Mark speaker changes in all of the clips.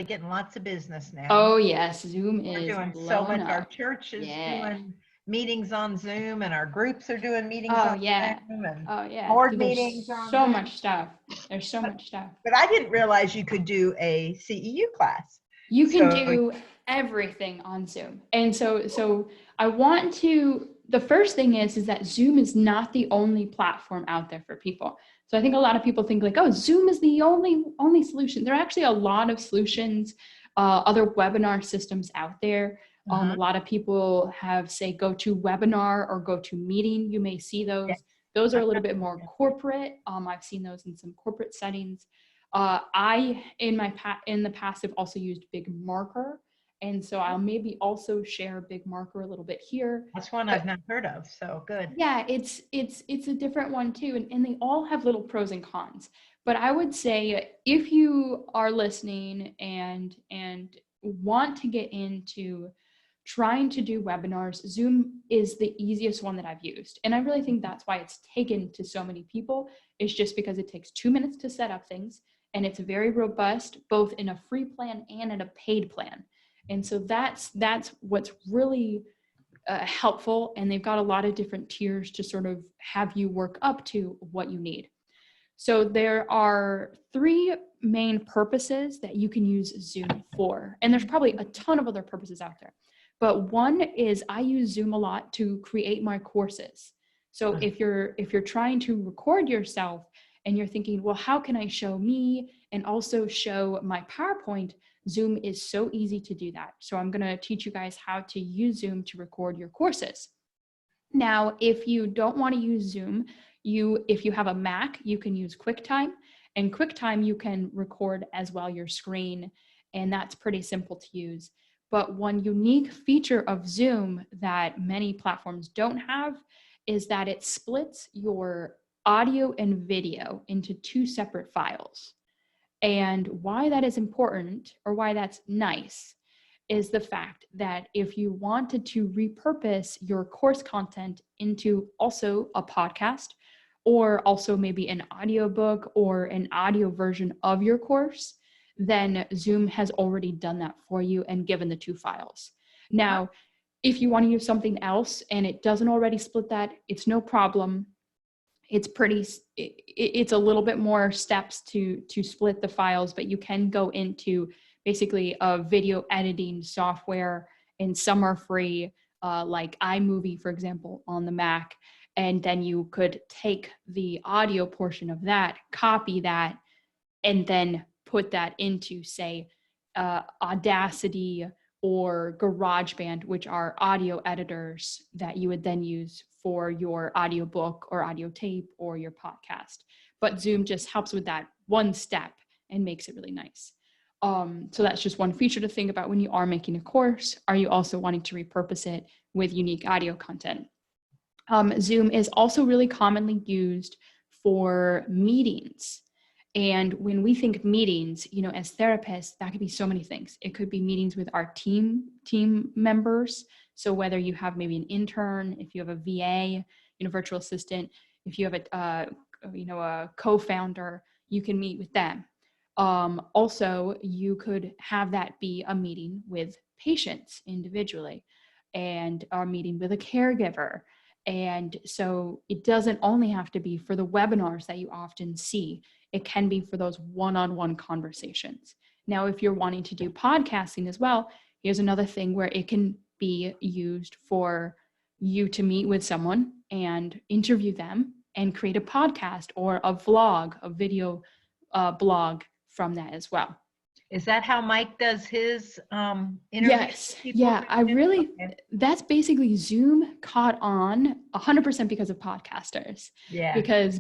Speaker 1: getting lots of business now.
Speaker 2: Oh yes, Zoom
Speaker 1: We're
Speaker 2: is
Speaker 1: doing so
Speaker 2: blowing
Speaker 1: much.
Speaker 2: up.
Speaker 1: Our church is
Speaker 2: Yeah.
Speaker 1: doing meetings on Zoom, and our groups are doing meetings
Speaker 2: Oh
Speaker 1: on
Speaker 2: yeah.
Speaker 1: Zoom, and
Speaker 2: Oh yeah.
Speaker 1: board
Speaker 2: There's
Speaker 1: meetings on
Speaker 2: so
Speaker 1: Zoom.
Speaker 2: much stuff. There's so much stuff.
Speaker 1: But I didn't realize you could do a CEU class.
Speaker 2: You can
Speaker 1: So
Speaker 2: do everything on Zoom. And so I want to, the first thing is that Zoom is not the only platform out there for people. So I think a lot of people think like, oh, Zoom is the only solution. There are actually a lot of solutions, other webinar systems out there. A lot of people have, say, GoToWebinar or GoToMeeting. You may see those.
Speaker 1: Yeah.
Speaker 2: Those are a little bit more corporate. I've seen those in some corporate settings. I, in the past, have also used Big Marker. And so I'll maybe also share Big Marker a little bit here.
Speaker 1: That's one I've not heard of, so good.
Speaker 2: Yeah, it's a different one too. And they all have little pros and cons. But I would say if you are listening and want to get into trying to do webinars, Zoom is the easiest one that I've used. And I really think that's why it's taken to so many people, is just because it takes 2 minutes to set up things. And it's very robust, both in a free plan and in a paid plan. And so that's what's really helpful. And they've got a lot of different tiers to sort of have you work up to what you need. So there are 3 main purposes that you can use Zoom for. And there's probably a ton of other purposes out there. But one is I use Zoom a lot to create my courses. So if you're trying to record yourself and you're thinking, well, how can I show me and also show my PowerPoint? Zoom is so easy to do that. So I'm going to teach you guys how to use Zoom to record your courses. Now, if you don't want to use Zoom, if you have a Mac, you can use QuickTime. And QuickTime, you can record as well your screen, and that's pretty simple to use. But one unique feature of Zoom that many platforms don't have is that it splits your audio and video into 2 separate files. And why that is important, or why that's nice, is the fact that if you wanted to repurpose your course content into also a podcast, or also maybe an audiobook or an audio version of your course, then Zoom has already done that for you and given the 2 files. Now, if you want to use something else and it doesn't already split that, it's no problem. It's a little bit more steps to split the files, but you can go into basically a video editing software, and some are free, like iMovie, for example, on the Mac. And then you could take the audio portion of that, copy that, and then put that into, say, Audacity or GarageBand, which are audio editors that you would then use for your audiobook or audio tape or your podcast. But Zoom just helps with that one step and makes it really nice. So that's just one feature to think about when you are making a course. Are you also wanting to repurpose it with unique audio content? Zoom is also really commonly used for meetings. And when we think of meetings, as therapists, that could be so many things. It could be meetings with our team members. So whether you have maybe an intern, if you have a VA, virtual assistant, if you have a co-founder, you can meet with them. Also, you could have that be a meeting with patients individually, and a meeting with a caregiver. And so it doesn't only have to be for the webinars that you often see. It can be for those one-on-one conversations. Now, if you're wanting to do podcasting as well, here's another thing where it can be used for you to meet with someone and interview them and create a podcast or a vlog, a video blog from that as well.
Speaker 1: Is that how Mike does his interviews?
Speaker 2: Yes. Yeah, that's basically Zoom caught on 100% because of podcasters.
Speaker 1: Yeah.
Speaker 2: Because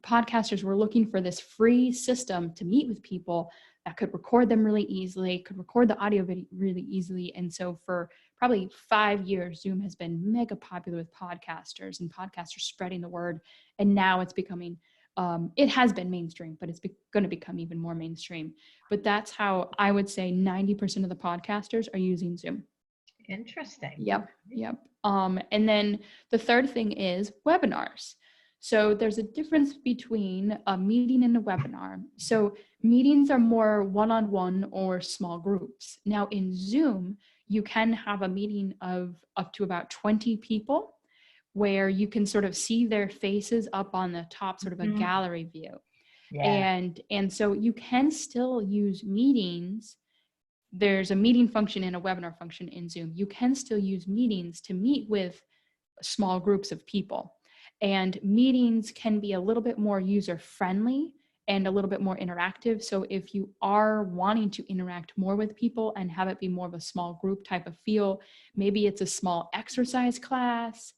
Speaker 2: podcasters were looking for this free system to meet with people that could record them really easily, could record the audio video really easily. And so for probably 5 years, Zoom has been mega popular with podcasters, and podcasters spreading the word. And now it's becoming it has been mainstream, but it's going to become even more mainstream. But that's how I would say 90% of the podcasters are using Zoom.
Speaker 1: Interesting.
Speaker 2: Yep. And then the third thing is webinars. So there's a difference between a meeting and a webinar. So meetings are more one-on-one or small groups. Now in Zoom, you can have a meeting of up to about 20 people where you can sort of see their faces up on the top, sort of a gallery view.
Speaker 1: Yeah.
Speaker 2: And so you can still use meetings. There's a meeting function and a webinar function in Zoom. You can still use meetings to meet with small groups of people. And meetings can be a little bit more user friendly and a little bit more interactive. So if you are wanting to interact more with people and have it be more of a small group type of feel, maybe it's a small exercise class,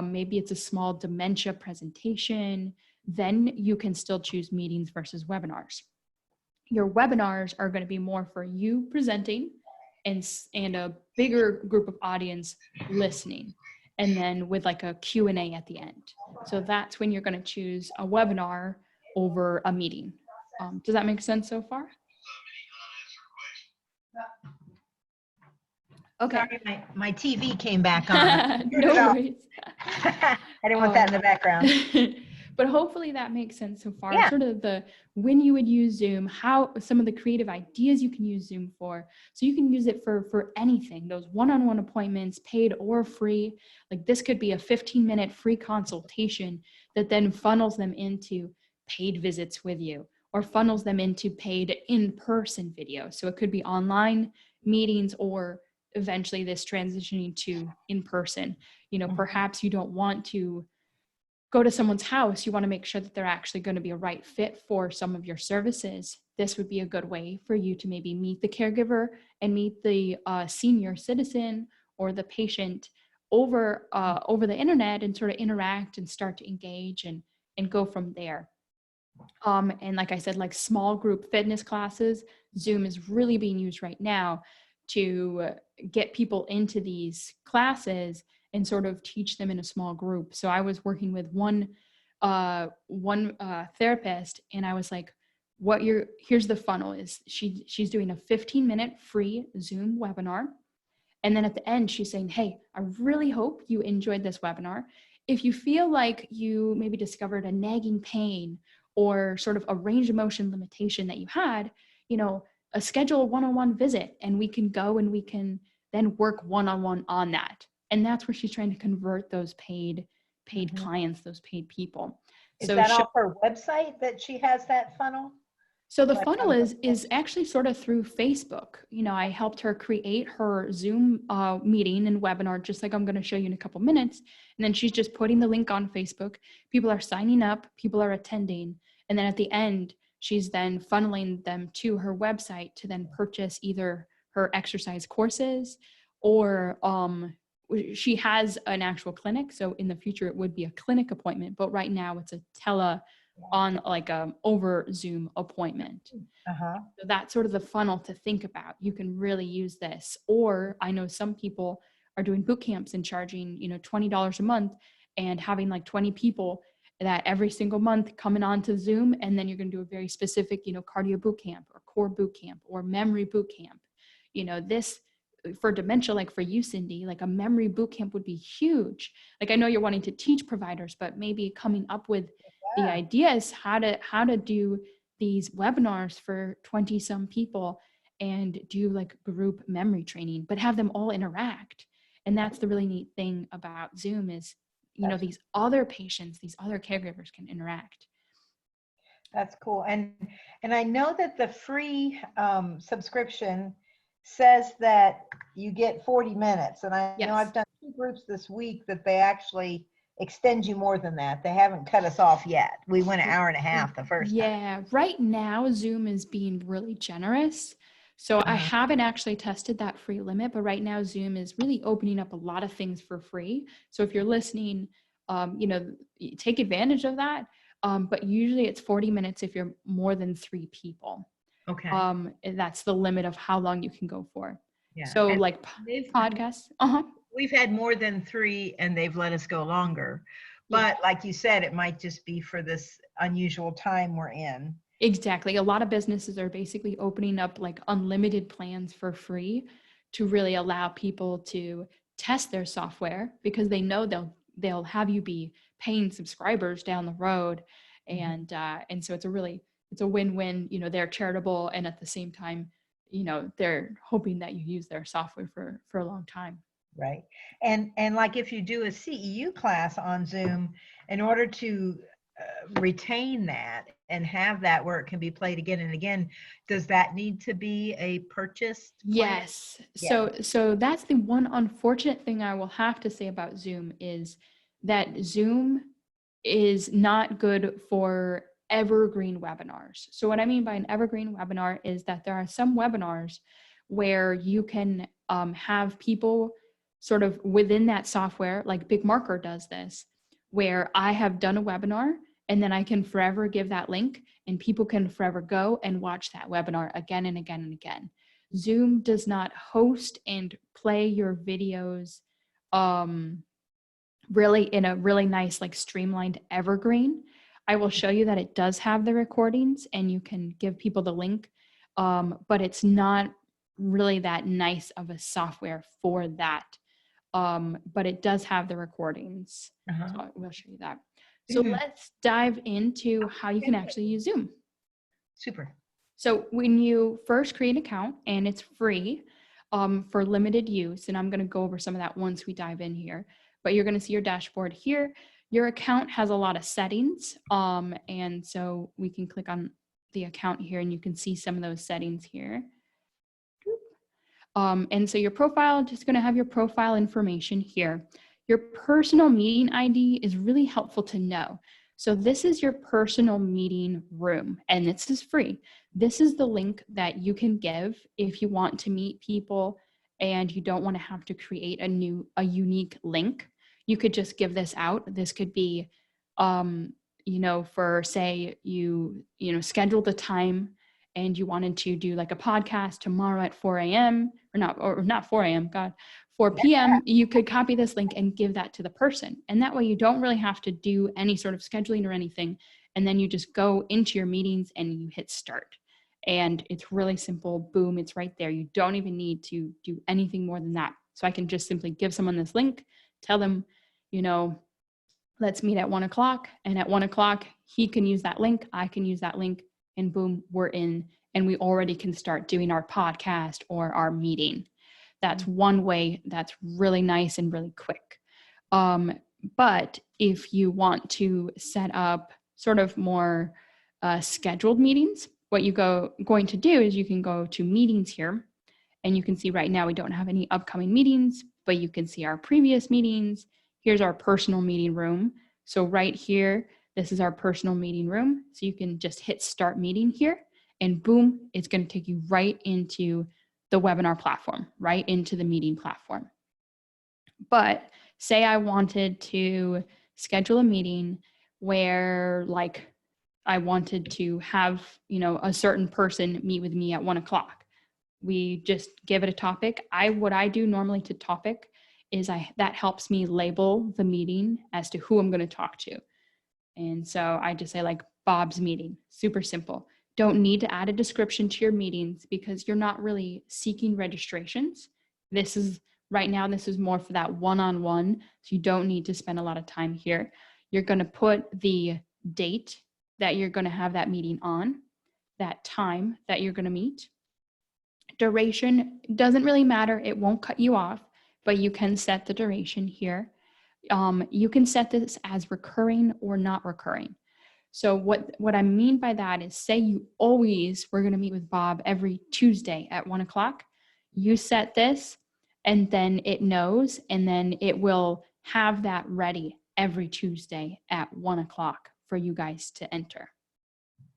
Speaker 2: maybe it's a small dementia presentation, then you can still choose meetings versus webinars. Your webinars are going to be more for you presenting and a bigger group of audience listening, and then with like a Q&A at the end. So that's when you're going to choose a webinar over a meeting. Does that make sense so far? Okay.
Speaker 1: Sorry, my TV came back on.
Speaker 2: No worries.
Speaker 1: I didn't want that in the background.
Speaker 2: But hopefully that makes sense so far.
Speaker 1: Yeah.
Speaker 2: Sort of the when you would use Zoom, how some of the creative ideas you can use Zoom for. So you can use it for anything, those one-on-one appointments, paid or free. Like this could be a 15-minute free consultation that then funnels them into paid visits with you, or funnels them into paid in-person video. So it could be online meetings, or eventually this transitioning to in-person. You know, perhaps you don't want to go to someone's house, you want to make sure that they're actually going to be a right fit for some of your services. This would be a good way for you to maybe meet the caregiver and meet the senior citizen or the patient over the internet, and sort of interact and start to engage and go from there. And like I said, like small group fitness classes, Zoom is really being used right now to get people into these classes and sort of teach them in a small group. So I was working with one therapist, and I was like, here's the funnel is she's doing a 15-minute free Zoom webinar. And then at the end, she's saying, hey, I really hope you enjoyed this webinar. If you feel like you maybe discovered a nagging pain or sort of a range of motion limitation that you had, you know, schedule a one-on-one visit, and we can go and we can then work one-on-one on that. And that's where she's trying to convert those paid clients, those paid people.
Speaker 1: Is
Speaker 2: So
Speaker 1: that off her website that she has that funnel?
Speaker 2: So the funnel is actually sort of through Facebook. You know, I helped her create her Zoom meeting and webinar, just like I'm going to show you in a couple minutes. And then she's just putting the link on Facebook. People are signing up, people are attending. And then at the end, she's then funneling them to her website to then purchase either her exercise courses, or she has an actual clinic. So in the future, it would be a clinic appointment. But right now it's a on like over Zoom appointment. So that's sort of the funnel to think about. You can really use this. Or I know some people are doing boot camps and charging, you know, $20 a month, and having like 20 people that every single month coming on to Zoom. And then you're going to do a very specific, you know, cardio boot camp or core boot camp or memory boot camp. You know, this for dementia, like for you, Cindy, like a memory boot camp would be huge. Like I know you're wanting to teach providers, but maybe coming up with the ideas how to do these webinars for 20 some people and do like group memory training, but have them all interact. And that's the really neat thing about Zoom is, you know, these other patients, these other caregivers can interact.
Speaker 1: That's cool. And I know that the free subscription says that you get 40 minutes. And I know I've done 2 groups this week that they actually extend you more than that. They haven't cut us off yet. We went an hour and a half the first time.
Speaker 2: Yeah, right now Zoom is being really generous. So I haven't actually tested that free limit, but right now Zoom is really opening up a lot of things for free. So if you're listening, you know, take advantage of that. But usually it's 40 minutes if you're more than 3 people.
Speaker 1: Okay.
Speaker 2: That's the limit of how long you can go for.
Speaker 1: Yeah.
Speaker 2: So
Speaker 1: and
Speaker 2: like podcasts.
Speaker 1: We've had more than 3 and they've let us go longer. But like you said, it might just be for this unusual time we're in.
Speaker 2: Exactly. A lot of businesses are basically opening up like unlimited plans for free to really allow people to test their software, because they know they'll they'll have you be paying subscribers down the road. And so it's a win-win. They're charitable, and at the same time, they're hoping that you use their software for a long time.
Speaker 1: Right. And like if you do a CEU class on Zoom, in order to retain that and have that where it can be played again and again, does that need to be a purchased plan?
Speaker 2: Yes. So that's the one unfortunate thing I will have to say about Zoom, is that Zoom is not good for evergreen webinars. So what I mean by an evergreen webinar is that there are some webinars where you can have people sort of within that software, like Big Marker does this, where I have done a webinar and then I can forever give that link and people can forever go and watch that webinar again and again and again. Zoom does not host and play your videos really in a really nice, like streamlined evergreen. I will show you that it does have the recordings and you can give people the link, but it's not really that nice of a software for that. But it does have the recordings. So I will show you that. So let's dive into how you can actually use Zoom.
Speaker 1: Super.
Speaker 2: So when you first create an account, and it's free for limited use, and I'm going to go over some of that once we dive in here, but you're going to see your dashboard here. Your account has a lot of settings, and so we can click on the account here and you can see some of those settings here. And so your profile, just going to have your profile information here. Your personal meeting ID is really helpful to know. So this is your personal meeting room, and this is free. This is the link that you can give if you want to meet people and you don't want to have to create a unique link. You could just give this out. This could be, for say you scheduled a time and you wanted to do like a podcast tomorrow at 4 a.m. or not 4 a.m. God, 4 p.m. You could copy this link and give that to the person. And that way you don't really have to do any sort of scheduling or anything. And then you just go into your meetings and you hit start. And it's really simple. Boom, it's right there. You don't even need to do anything more than that. So I can just simply give someone this link, tell them, let's meet at 1 o'clock. And at 1 o'clock, he can use that link. I can use that link. And boom, we're in, and we already can start doing our podcast or our meeting. That's one way that's really nice and really quick. But if you want to set up sort of more scheduled meetings, what you're going to do is you can go to meetings here, and you can see right now we don't have any upcoming meetings, but you can see our previous meetings. Here's our personal meeting room. So right here, this is our personal meeting room. So you can just hit start meeting here, and boom, it's going to take you right into the webinar platform, right into the meeting platform. But say I wanted to schedule a meeting where like I wanted to have, a certain person meet with me at 1 o'clock. We just give it a topic. What I do normally to topic is that helps me label the meeting as to who I'm going to talk to. And so I just say like Bob's meeting, super simple. Don't need to add a description to your meetings because you're not really seeking registrations. Right now, this is more for that one-on-one. So you don't need to spend a lot of time here. You're going to put the date that you're going to have that meeting on, that time that you're going to meet. Duration doesn't really matter. It won't cut you off, but you can set the duration here. You can set this as recurring or not recurring. So what I mean by that is, say we're going to meet with Bob every Tuesday at 1 o'clock. You set this, and then it knows, and then it will have that ready every Tuesday at 1 o'clock for you guys to enter.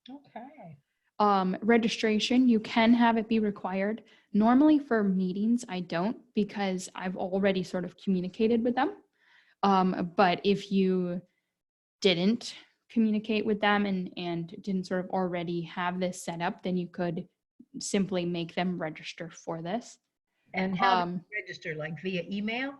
Speaker 1: Okay.
Speaker 2: Registration, you can have it be required. Normally for meetings, I don't, because I've already sort of communicated with them. But if you didn't communicate with them and didn't sort of already have this set up, then you could simply make them register for this.
Speaker 1: And how do you register, like via email?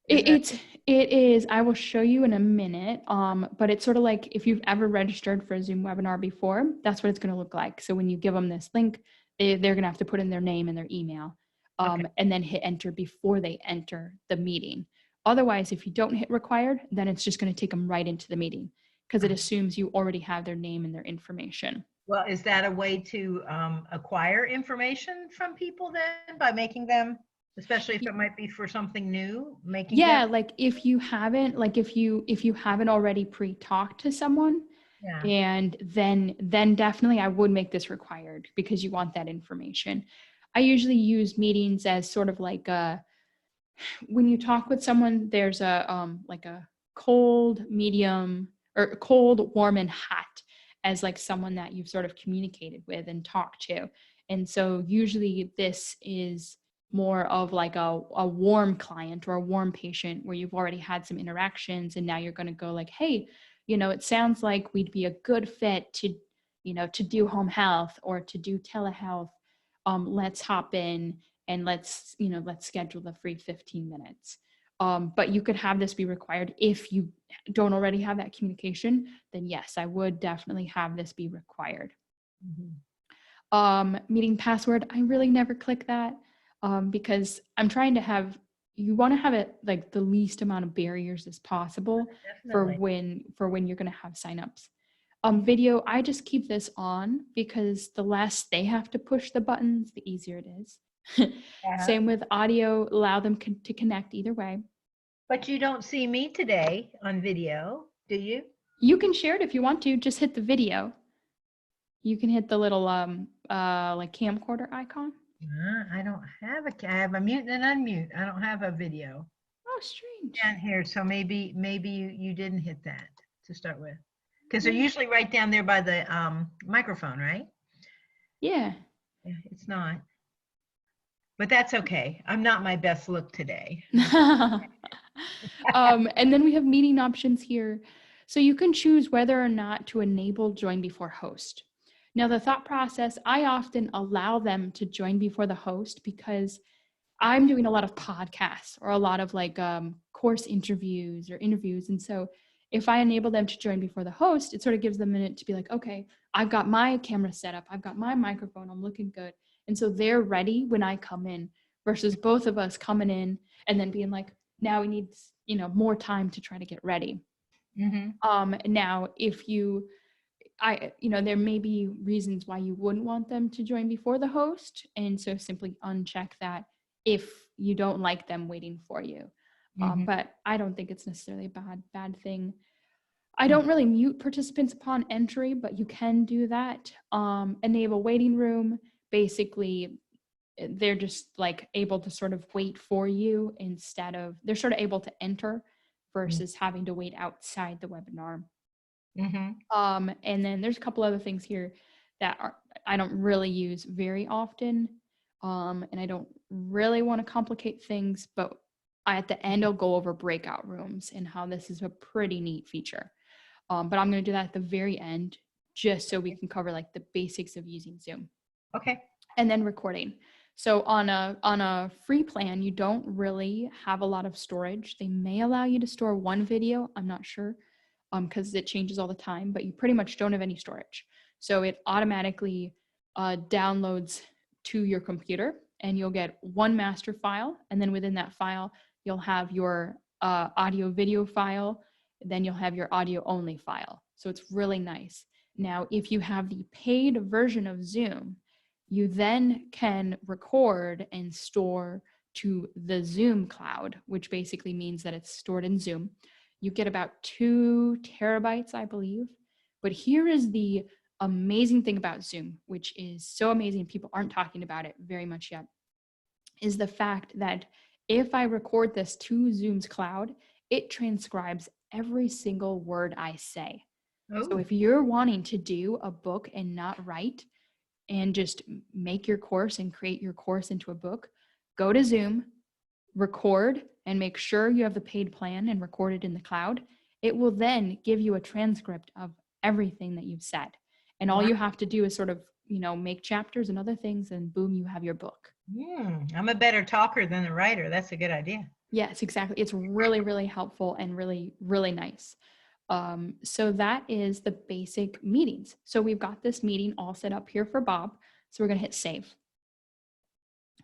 Speaker 2: It is, I will show you in a minute, but it's sort of like if you've ever registered for a Zoom webinar before, that's what it's going to look like. So when you give them this link, they're going to have to put in their name and their email, and then hit enter before they enter the meeting. Otherwise, if you don't hit required, then it's just going to take them right into the meeting because it assumes you already have their name and their information.
Speaker 1: Well, is that a way to acquire information from people then by making them, especially if it might be for something new, making them?
Speaker 2: Like if you haven't already pre-talked to someone,
Speaker 1: Yeah.
Speaker 2: and then definitely I would make this required because you want that information. I usually use meetings as sort of like when you talk with someone, there's a like a cold, medium, or cold, warm, and hot as like someone that you've sort of communicated with and talked to. And so usually this is more of like a warm client or a warm patient where you've already had some interactions and now you're going to go like, hey, it sounds like we'd be a good fit to, to do home health or to do telehealth. Let's hop in and let's schedule the free 15 minutes. But you could have this be required if you don't already have that communication, then yes, I would definitely have this be required. Mm-hmm. Meeting password, I really never click that because I'm trying to have, you want to have it like the least amount of barriers as possible for when you're going to have signups. Video, I just keep this on because the less they have to push the buttons, the easier it is. Same with audio, allow them to connect either way.
Speaker 1: But you don't see me today on video, do you?
Speaker 2: You can share it if you want to, just hit the video. You can hit the little like camcorder icon.
Speaker 1: I don't have I have a mute and unmute. I don't have a video.
Speaker 2: Oh, strange.
Speaker 1: Down here, so maybe you didn't hit that to start with. Because they're usually right down there by the microphone, right?
Speaker 2: Yeah.
Speaker 1: It's not. But that's okay. I'm not my best look today.
Speaker 2: And then we have meeting options here. So you can choose whether or not to enable join before host. Now, the thought process, I often allow them to join before the host because I'm doing a lot of podcasts or a lot of like course interviews or interviews. And so if I enable them to join before the host, it sort of gives them a minute to be like, okay, I've got my camera set up. I've got my microphone. I'm looking good. And so they're ready when I come in versus both of us coming in and then being like, now we need, more time to try to get ready. Mm-hmm. Now, if there may be reasons why you wouldn't want them to join before the host. And so simply uncheck that if you don't like them waiting for you. Mm-hmm. But I don't think it's necessarily a bad thing. I don't really mute participants upon entry, but you can do that. Enable waiting room. Basically, they're just like able to sort of wait for you instead of, they're sort of able to enter versus having to wait outside the webinar. Mm-hmm. And then there's a couple other things here that I don't really use very often. And I don't really want to complicate things, but at the end, I'll go over breakout rooms and how this is a pretty neat feature. But I'm going to do that at the very end, just so we can cover like the basics of using Zoom. Okay. And then recording. So on a free plan, you don't really have a lot of storage. They may allow you to store one video. I'm not sure because it changes all the time, but you pretty much don't have any storage. So it automatically downloads to your computer and you'll get one master file. And then within that file, you'll have your audio video file. Then you'll have your audio only file. So it's really nice. Now, if you have the paid version of Zoom, you then can record and store to the Zoom cloud, which basically means that it's stored in Zoom. You get about 2 terabytes, I believe. But here is the amazing thing about Zoom, which is so amazing, people aren't talking about it very much yet, is the fact that if I record this to Zoom's cloud, it transcribes every single word I say. Oh. So if you're wanting to do a book and not write, and just make your course and create your course into a book, go to Zoom, record, and make sure you have the paid plan and record it in the cloud. It will then give you a transcript of everything that you've said. And all you have to do is sort of, make chapters and other things, and boom, you have your book.
Speaker 1: I'm a better talker than a writer. That's a good idea.
Speaker 2: Yes, exactly. It's really, really helpful and really, really nice. So that is the basic meetings. So we've got this meeting all set up here for Bob. So we're going to hit save.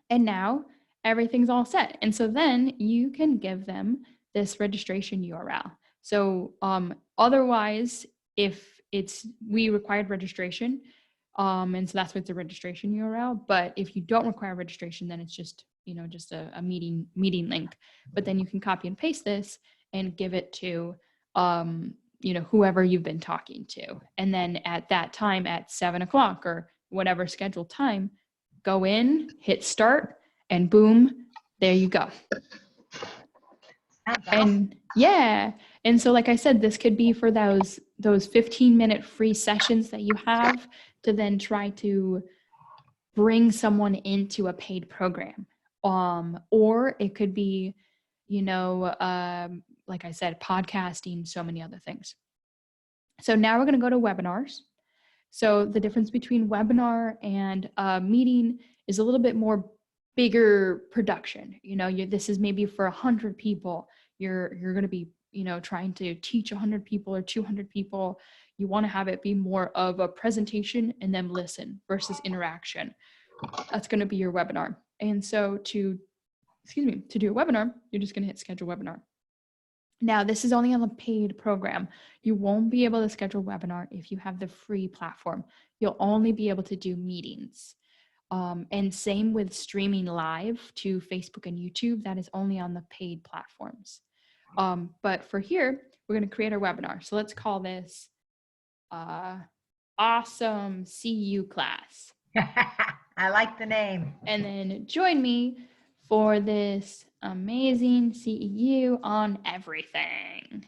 Speaker 2: And now everything's all set. And so then you can give them this registration URL. So otherwise, if we required registration, and so that's what's a registration URL. But if you don't require registration, then it's just, just a meeting link. But then you can copy and paste this and give it to, whoever you've been talking to. And then at that time at 7:00 or whatever scheduled time, go in, hit start, and boom, there you go. And yeah. And so, like I said, this could be for those 15-minute free sessions that you have to then try to bring someone into a paid program. Or it could be, like I said, podcasting, so many other things. So now we're going to go to webinars. So the difference between webinar and meeting is a little bit more bigger production. This is maybe for 100 people. You're going to be, trying to teach 100 people or 200 people. You want to have it be more of a presentation and then listen versus interaction. That's going to be your webinar. And so to do a webinar, you're just going to hit schedule webinar. Now, this is only on the paid program. You won't be able to schedule a webinar if you have the free platform. You'll only be able to do meetings. And same with streaming live to Facebook and YouTube. That is only on the paid platforms. But for here, we're going to create our webinar. So let's call this Awesome CU Class.
Speaker 1: I like the name.
Speaker 2: And then join me for this amazing CEU on everything.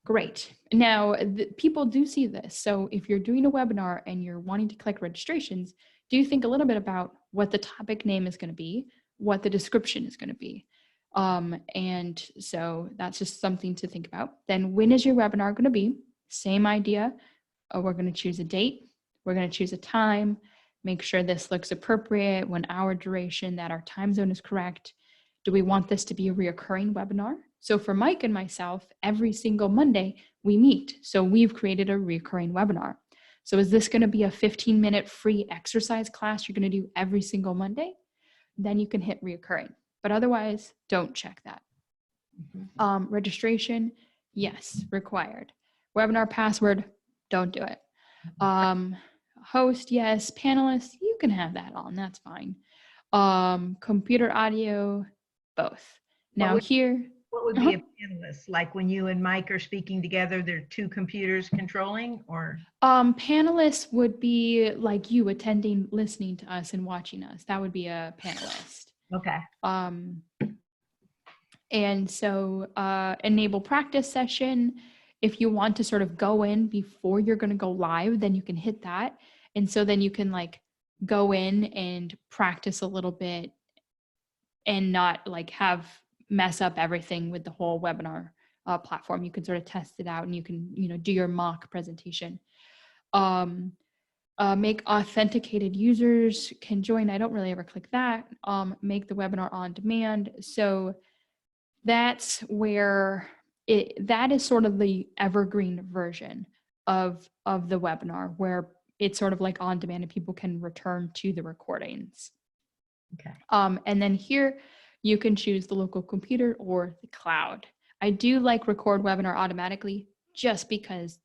Speaker 2: Great. Now, people do see this. So if you're doing a webinar and you're wanting to collect registrations, do think a little bit about what the topic name is going to be, what the description is going to be. And so that's just something to think about. Then when is your webinar going to be? Same idea. We're going to choose a date. We're going to choose a time. Make sure this looks appropriate, 1 hour duration, that our time zone is correct. Do we want this to be a reoccurring webinar? So for Mike and myself, every single Monday we meet. So we've created a reoccurring webinar. So is this going to be a 15-minute free exercise class you're going to do every single Monday? Then you can hit reoccurring. But otherwise, don't check that. Registration, yes, required. Webinar password, don't do it. Host, yes. Panelists, you can have that on. That's fine. Computer audio, both. Now here.
Speaker 1: What would be a panelist? Like when you and Mike are speaking together, there are two computers controlling, or?
Speaker 2: Panelists would be like you attending, listening to us and watching us. That would be a panelist.
Speaker 1: Okay.
Speaker 2: And so enable practice session. If you want to sort of go in before you're going to go live, then you can hit that. And so then you can like go in and practice a little bit and not like mess up everything with the whole webinar platform. You can sort of test it out and you can, do your mock presentation. Make authenticated users can join. I don't really ever click that. Make the webinar on demand. So that's where that is sort of the evergreen version of the webinar, where it's sort of like on demand and people can return to the recordings.
Speaker 1: Okay.
Speaker 2: And then here you can choose the local computer or the cloud. I do like record webinar automatically just because,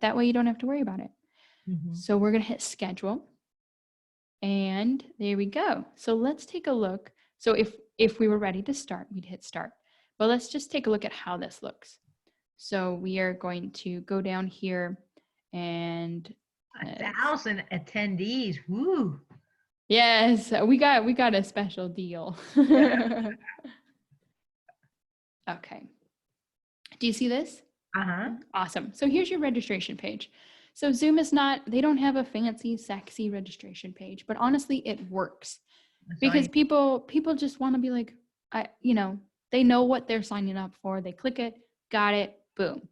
Speaker 2: that way you don't have to worry about it. Mm-hmm. So we're going to hit schedule. And there we go. So let's take a look. So if we were ready to start, we'd hit start. But let's just take a look at how this looks. So we are going to go down here and
Speaker 1: 1,000 attendees. Woo.
Speaker 2: Yes, we got a special deal. Okay. Do you see this?
Speaker 1: Uh-huh.
Speaker 2: Awesome. So here's your registration page. So Zoom they don't have a fancy, sexy registration page, but honestly, it works. Because people just want to be like, they know what they're signing up for. They click it, got it, boom.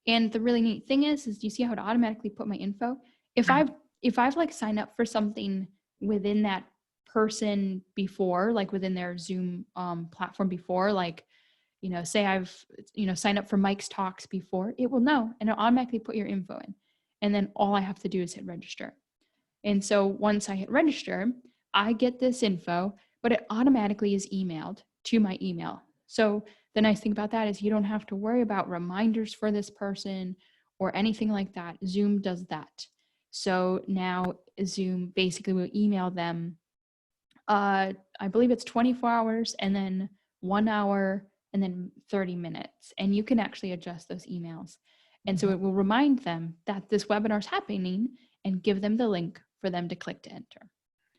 Speaker 2: And the really neat thing is you see how it automatically put my info? If I've like signed up for something within that person before, like within their Zoom platform before, like, say I've, signed up for Mike's talks before, it will know and it'll automatically put your info in. And then all I have to do is hit register. And so once I hit register, I get this info, but it automatically is emailed to my email. So the nice thing about that is you don't have to worry about reminders for this person or anything like that. Zoom does that. So now Zoom basically will email them, I believe it's 24 hours and then 1 hour and then 30 minutes. And you can actually adjust those emails. And so it will remind them that this webinar is happening and give them the link for them to click to enter.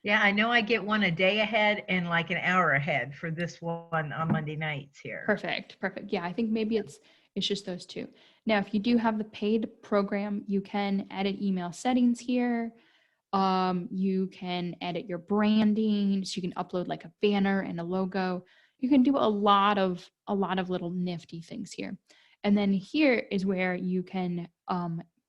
Speaker 1: Yeah, I know I get one a day ahead and like an hour ahead for this one on Monday nights here.
Speaker 2: Perfect. Yeah, I think maybe it's just those two. Now, if you do have the paid program, you can edit email settings here. You can edit your branding, so you can upload like a banner and a logo. You can do a lot of little nifty things here. And then here is where you can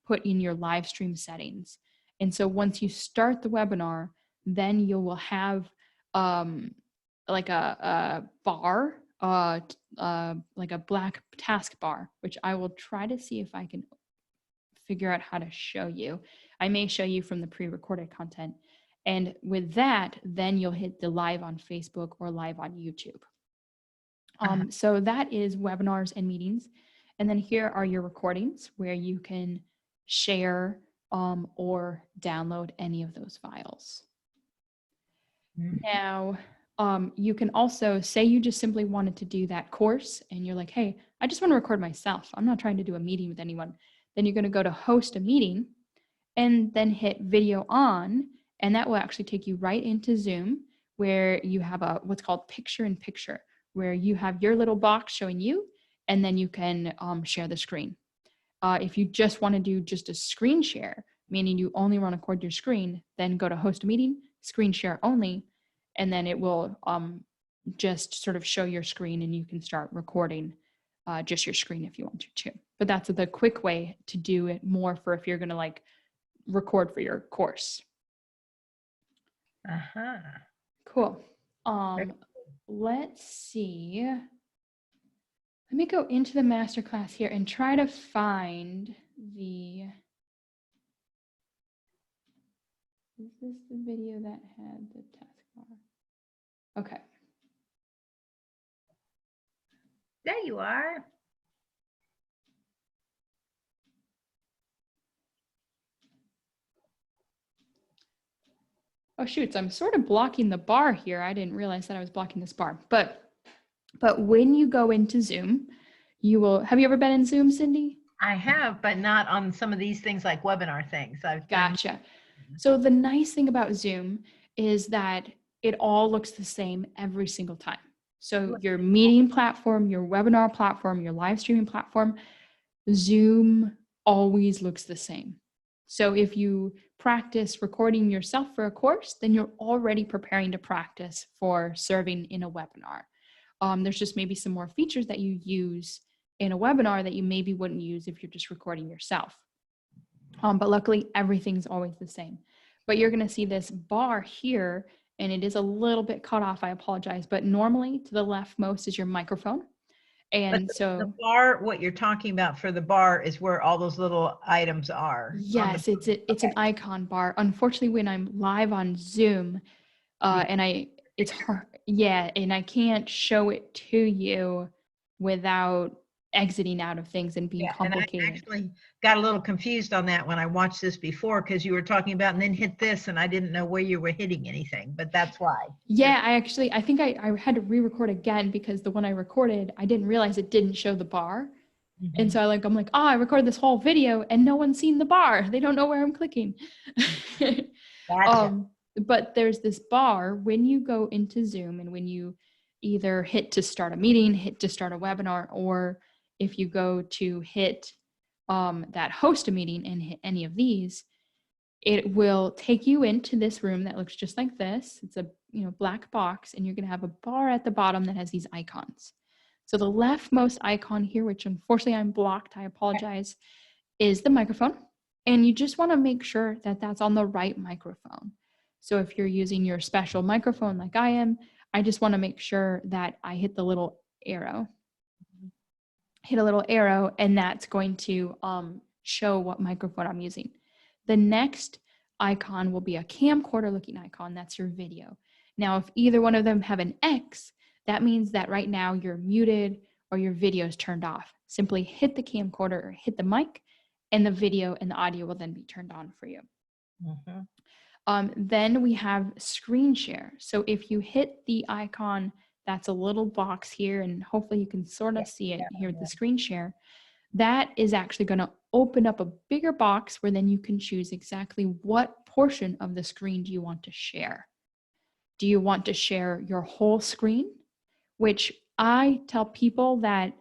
Speaker 2: put in your live stream settings. And so once you start the webinar, then you will have like a bar, like a black taskbar, which I will try to see if I can figure out how to show you. I may show you from the pre-recorded content. And with that, then you'll hit the live on Facebook or live on YouTube. So that is webinars and meetings. And then here are your recordings where you can share or download any of those files. Now, you can also say you just simply wanted to do that course and you're like, hey, I just want to record myself. I'm not trying to do a meeting with anyone. Then you're going to go to host a meeting and then hit video on, and that will actually take you right into Zoom where you have what's called picture in picture, where you have your little box showing you, and then you can share the screen. If you just want to do just a screen share, meaning you only want to record your screen, then go to host a meeting, screen share only, and then it will just sort of show your screen and you can start recording just your screen if you want to. But that's the quick way to do it more for if you're going to like record for your course. Cool. Let's see. Let me go into the masterclass here and try to find the. Is this the video that had the taskbar? Okay.
Speaker 1: There you are.
Speaker 2: Oh, shoots, I'm sort of blocking the bar here. I didn't realize that I was blocking this bar. But when you go into Zoom, you will, have you ever been in Zoom, Cindy?
Speaker 1: I have, but not on some of these things like webinar things.
Speaker 2: Gotcha. So the nice thing about Zoom is that it all looks the same every single time. So your meeting platform, your webinar platform, your live streaming platform, Zoom always looks the same. So if you practice recording yourself for a course, then you're already preparing to practice for serving in a webinar. There's just maybe some more features that you use in a webinar that you maybe wouldn't use if you're just recording yourself. But luckily, everything's always the same. But you're going to see this bar here, and it is a little bit cut off. I apologize. But normally to the leftmost is your microphone. And so
Speaker 1: the bar, what you're talking about for the bar is where all those little items are.
Speaker 2: Yes, it's an icon bar. Unfortunately, when I'm live on Zoom, it's hard. Yeah, and I can't show it to you without exiting out of things and being complicated.
Speaker 1: And I actually got a little confused on that when I watched this before because you were talking about and then hit this and I didn't know where you were hitting anything, but that's why.
Speaker 2: Yeah, I think I had to re-record again because the one I recorded, I didn't realize it didn't show the bar. Mm-hmm. And so I'm like, I recorded this whole video and no one's seen the bar. They don't know where I'm clicking.
Speaker 1: Gotcha.
Speaker 2: But there's this bar when you go into Zoom and when you either hit to start a meeting, hit to start a webinar, or if you go to hit that host a meeting and hit any of these, it will take you into this room that looks just like this. It's a black box, and you're going to have a bar at the bottom that has these icons. So the leftmost icon here, which unfortunately I'm blocked, I apologize, is the microphone. And you just want to make sure that that's on the right microphone. So if you're using your special microphone like I am, I just want to make sure that I hit the little arrow. Hit a little arrow, and that's going to show what microphone I'm using. The next icon will be a camcorder looking icon. That's your video. Now, if either one of them have an X, that means that right now you're muted or your video is turned off. Simply hit the camcorder or hit the mic, and the video and the audio will then be turned on for you. Then we have screen share. So if you hit the icon, that's a little box here, and hopefully you can sort of see it here with the screen share. That is actually going to open up a bigger box where then you can choose exactly what portion of the screen do you want to share. Do you want to share your whole screen? Which I tell people that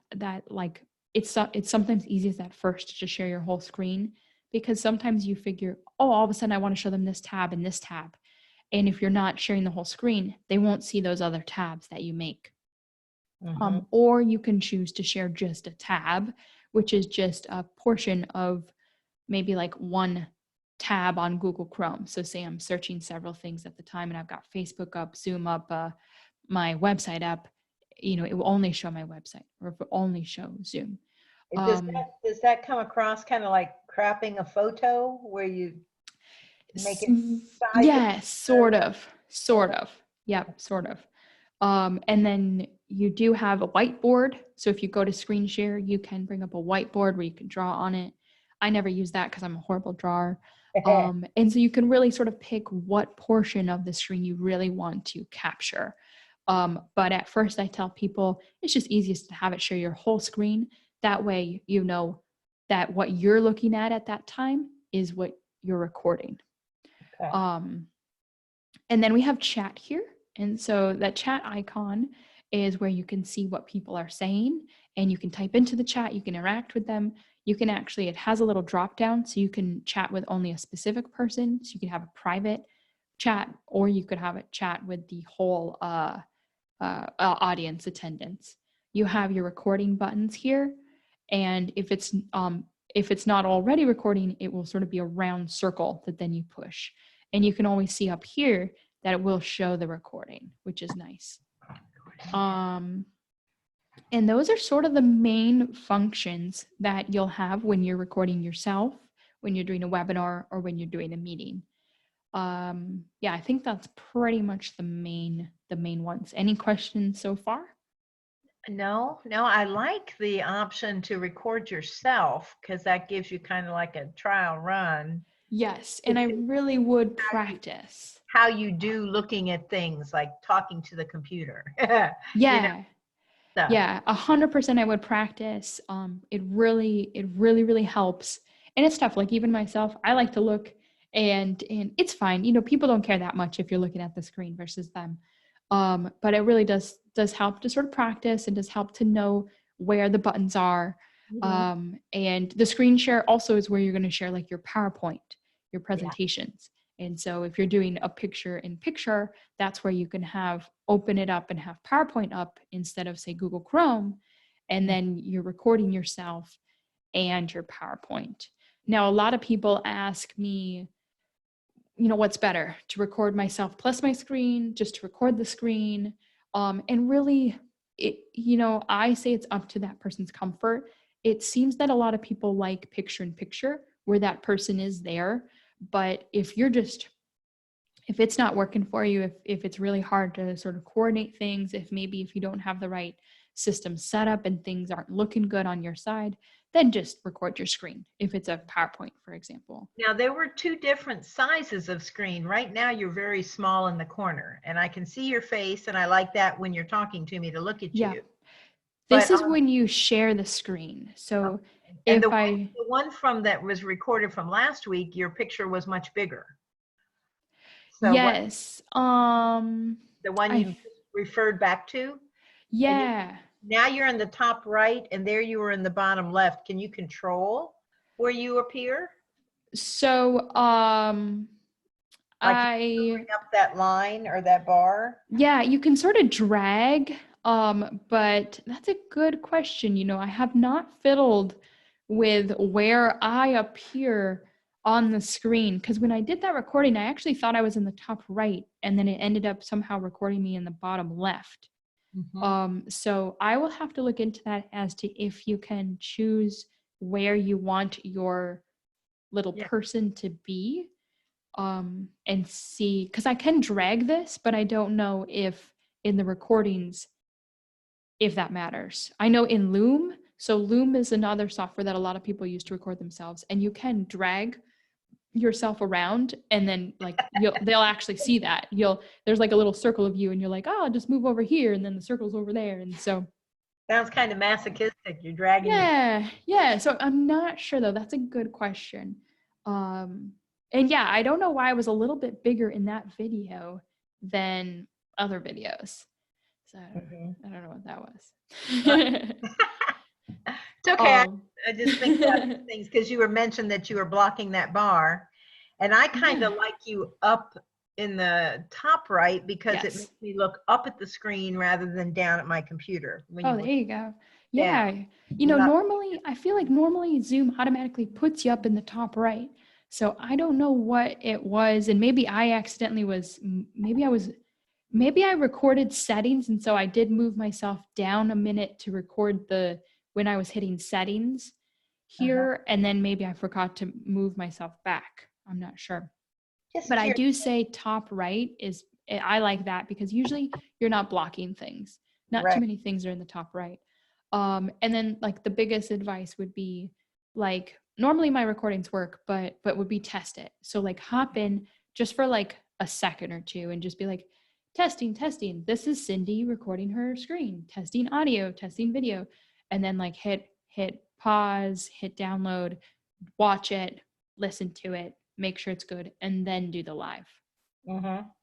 Speaker 2: like it's sometimes easiest at first to just share your whole screen, because sometimes you figure, oh, all of a sudden I want to show them this tab and this tab. And if you're not sharing the whole screen, they won't see those other tabs that you make. Or you can choose to share just a tab, which is just a portion of maybe like one tab on Google Chrome. So say I'm searching several things at the time and I've got Facebook up, Zoom up, my website up, it will only show my website, or it will only show Zoom.
Speaker 1: Does that come across kind of like cropping a photo where you make it size?
Speaker 2: Yes, sort of. Yep, sort of. And then you do have a whiteboard. So if you go to screen share, you can bring up a whiteboard where you can draw on it. I never use that because I'm a horrible drawer. And so you can really sort of pick what portion of the screen you really want to capture. But at first I tell people it's just easiest to have it share your whole screen. That way, you know that what you're looking at that time is what you're recording.
Speaker 1: Okay.
Speaker 2: And then we have chat here. And so that chat icon is where you can see what people are saying, and you can type into the chat, you can interact with them. You can actually, it has a little drop down, so you can chat with only a specific person. So you can have a private chat, or you could have a chat with the whole audience attendance. You have your recording buttons here. And if it's not already recording, it will sort of be a round circle that then you push. And you can always see up here that it will show the recording, which is nice. And those are sort of the main functions that you'll have when you're recording yourself, when you're doing a webinar, or when you're doing a meeting. Yeah, I think that's pretty much the main ones. Any questions so far?
Speaker 1: No, I like the option to record yourself, because that gives you kind of like a trial run.
Speaker 2: Yes, and I really would practice.
Speaker 1: How you do looking at things, like talking to the computer.
Speaker 2: Yeah. Yeah, 100% I would practice. It really helps. And it's tough. Like even myself, I like to look, and it's fine. People don't care that much if you're looking at the screen versus them. But it really does help to sort of practice, and does help to know where the buttons are. And the screen share also is where you're going to share like your PowerPoint, your presentations. And so if you're doing a picture in picture, that's where you can open it up and have PowerPoint up instead of say Google Chrome. And then you're recording yourself and your PowerPoint. Now, a lot of people ask me, what's better, to record myself plus my screen, just to record the screen? And really, I say it's up to that person's comfort. It seems that a lot of people like picture in picture where that person is there. But if it's not working for you, if it's really hard to sort of coordinate things, if you don't have the right system set up and things aren't looking good on your side, then just record your screen. If it's a PowerPoint, for example.
Speaker 1: Now, there were two different sizes of screen. Right now, you're very small in the corner, and I can see your face, and I like that when you're talking to me to look at you.
Speaker 2: This is when you share the screen. So
Speaker 1: the one from that was recorded from last week, your picture was much bigger. So
Speaker 2: yes.
Speaker 1: The one you referred back to?
Speaker 2: Yeah.
Speaker 1: Now you're in the top right, and there you were in the bottom left. Can you control where you appear?
Speaker 2: So
Speaker 1: bring up that line or that bar?
Speaker 2: Yeah, you can sort of drag, but that's a good question. I have not fiddled with where I appear on the screen, because when I did that recording, I actually thought I was in the top right, and then it ended up somehow recording me in the bottom left. So I will have to look into that as to if you can choose where you want your little person to be. And see, because I can drag this, but I don't know if in the recordings if that matters. I know in Loom, so Loom is another software that a lot of people use to record themselves, and you can drag yourself around, and then like they'll actually see that. There's like a little circle of you, and you're like, oh, just move over here, and then the circle's over there, and so.
Speaker 1: Sounds kind of masochistic. You're dragging.
Speaker 2: Yeah. So I'm not sure though. That's a good question. And yeah, I don't know why I was a little bit bigger in that video than other videos. So I don't know what that was.
Speaker 1: It's okay. I just think about things because you were mentioned that you were blocking that bar, and I kind of like you up in the top right because it makes me look up at the screen rather than down at my computer.
Speaker 2: There you go. Yeah. Normally, I feel like Zoom automatically puts you up in the top right. So I don't know what it was. And maybe I accidentally maybe I recorded settings. And so I did move myself down a minute to record when I was hitting settings here. And then maybe I forgot to move myself back. I'm not sure. But I do say top right I like that because usually you're not blocking things. Not too many things are in the top right. And then like the biggest advice would be like, normally my recordings work, but would be test it. So like hop in just for like a second or two and just be like, testing. This is Cindy recording her screen, testing audio, testing video. And then like hit pause, hit download, watch it, listen to it, make sure it's good, and then do the live. And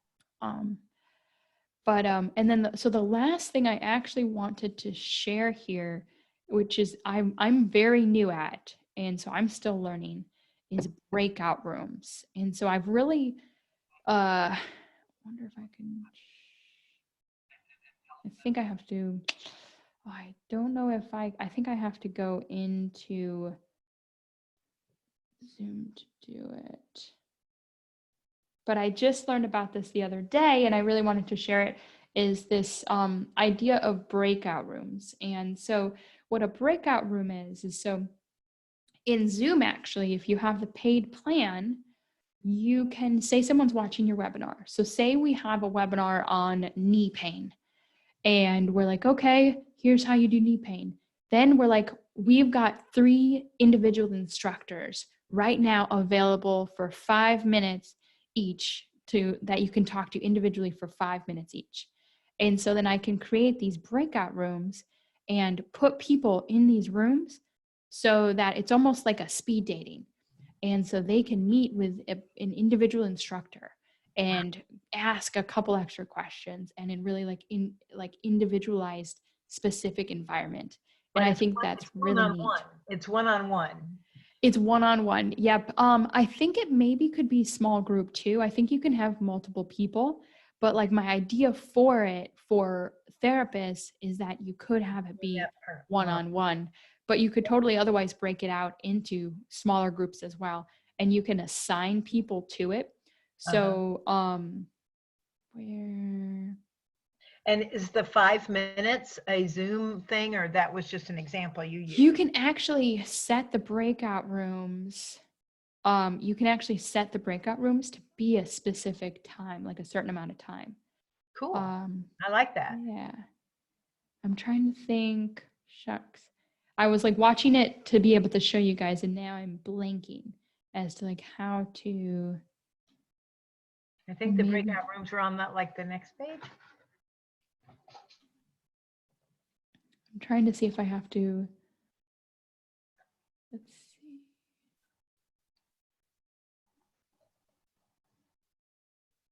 Speaker 2: then so the last thing I actually wanted to share here, which is I'm very new at, and so I'm still learning, is breakout rooms. And so I've really wonder if I can. I think I have to. I don't know if I think I have to go into Zoom to do it. But I just learned about this the other day, and I really wanted to share it, is this idea of breakout rooms. And so what a breakout room is so in Zoom, actually, if you have the paid plan, you can say someone's watching your webinar. So say we have a webinar on knee pain, and we're like, okay, here's how you do knee pain. Then we're like, we've got 3 individual instructors right now available for 5 minutes each that you can talk to individually for 5 minutes each. And so then I can create these breakout rooms and put people in these rooms so that it's almost like a speed dating. And so they can meet with an individual instructor and ask a couple extra questions, and in really like individualized specific environment. And I think that's really neat.
Speaker 1: It's one-on-one.
Speaker 2: It's one-on-one. Yep. I think it maybe could be small group too. I think you can have multiple people, but like my idea for it for therapists is that you could have it be one-on-one, but you could totally otherwise break it out into smaller groups as well. And you can assign people to it. So, where?
Speaker 1: And is the 5 minutes a Zoom thing, or that was just an example you used?
Speaker 2: You can actually set the breakout rooms. You can actually set the breakout rooms to be a specific time, like a certain amount of time.
Speaker 1: Cool. I like that.
Speaker 2: Yeah. I'm trying to think. Shucks. I was like watching it to be able to show you guys, and now I'm blanking as to like how to.
Speaker 1: I think the breakout rooms are on that, like the next page.
Speaker 2: I'm trying to see if I have to. Let's see.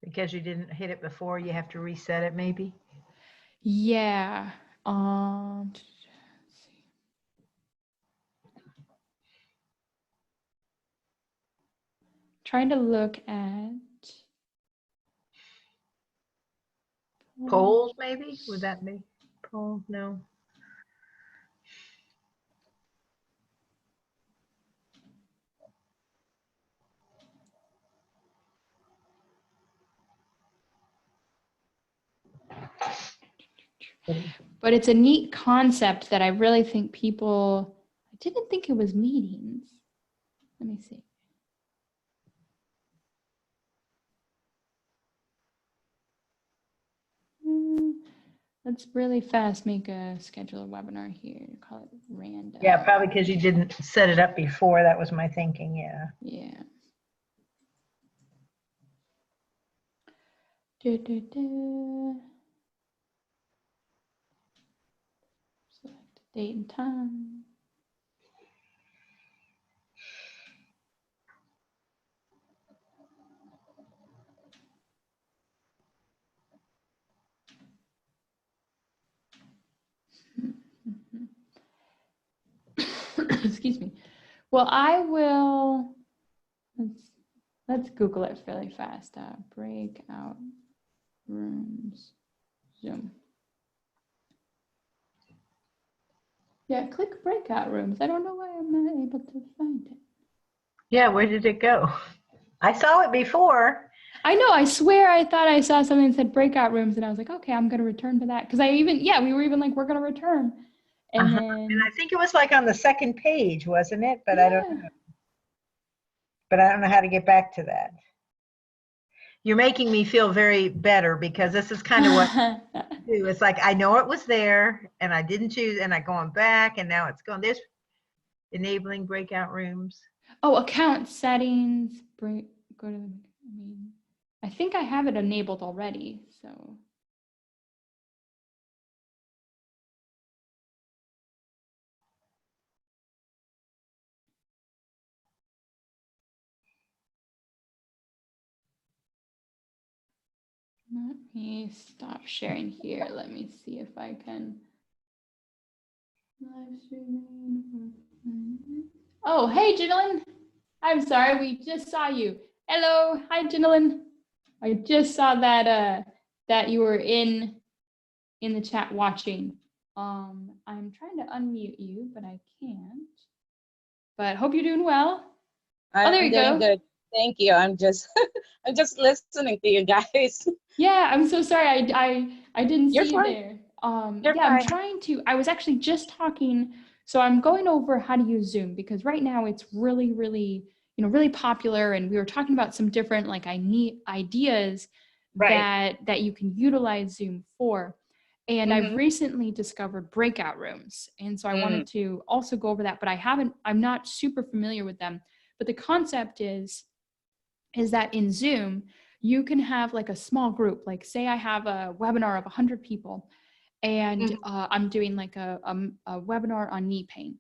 Speaker 1: Because you didn't hit it before, you have to reset it maybe?
Speaker 2: Yeah. Trying to look at
Speaker 1: polls, maybe? Would that be polls? No.
Speaker 2: But it's a neat concept that I really think people, I didn't think it was meetings. Let me see. let's really fast make a schedule a webinar here. Call it random.
Speaker 1: Yeah, probably because you didn't set it up before. That was my thinking. Yeah.
Speaker 2: Yeah. Da, da, da. Select date and time. Excuse me. Well, I will, let's Google it really fast. Breakout rooms, Zoom. Yeah, click breakout rooms. I don't know why I'm not able to find it.
Speaker 1: Yeah, where did it go? I saw it before.
Speaker 2: I know, I swear I thought I saw something that said breakout rooms and I was like, okay, I'm gonna return to that. Cause we were even like, we're gonna return. And then
Speaker 1: And I think it was like on the second page, wasn't it? But
Speaker 2: yeah.
Speaker 1: I don't know. But I don't know how to get back to that. You're making me feel very better because this is kind of what I do. It's like I know it was there and I didn't choose and I'm going back and now it's gone. There's enabling breakout rooms.
Speaker 2: Oh, account settings. Go to I think I have it enabled already, so. Let me stop sharing here. Let me see if I can live streaming. Oh, hey, Janelyn. I'm sorry, we just saw you. Hello, hi, Janelyn. I just saw that that you were in the chat watching. I'm trying to unmute you, but I can't. But hope you're doing well.
Speaker 3: I'm doing good. Thank you. I'm just I'm just listening to you guys.
Speaker 2: Yeah, I'm so sorry. I didn't see you there.
Speaker 3: You're
Speaker 2: yeah, I'm
Speaker 3: fine.
Speaker 2: trying to. I was actually just talking. So I'm going over how to use Zoom because right now it's really, really, really popular. And we were talking about some different like ideas that you can utilize Zoom for. And I've recently discovered breakout rooms. And so I wanted to also go over that, but I'm not super familiar with them. But the concept is that in Zoom, you can have like a small group, like say I have a webinar of 100 people and I'm doing like a webinar on knee pain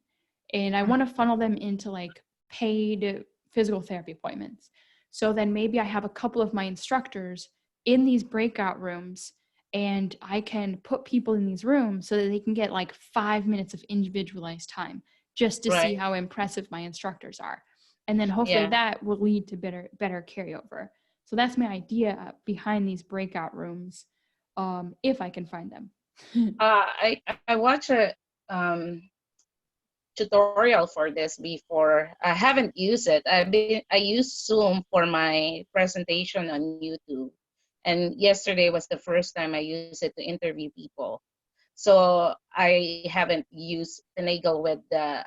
Speaker 2: and I want to funnel them into like paid physical therapy appointments. So then maybe I have a couple of my instructors in these breakout rooms and I can put people in these rooms so that they can get like 5 minutes of individualized time just to see how impressive my instructors are. And then hopefully that will lead to better carryover. So that's my idea behind these breakout rooms, if I can find them.
Speaker 3: I watched a tutorial for this before. I haven't used it. I used Zoom for my presentation on YouTube, and yesterday was the first time I used it to interview people. So I haven't used Finagle with the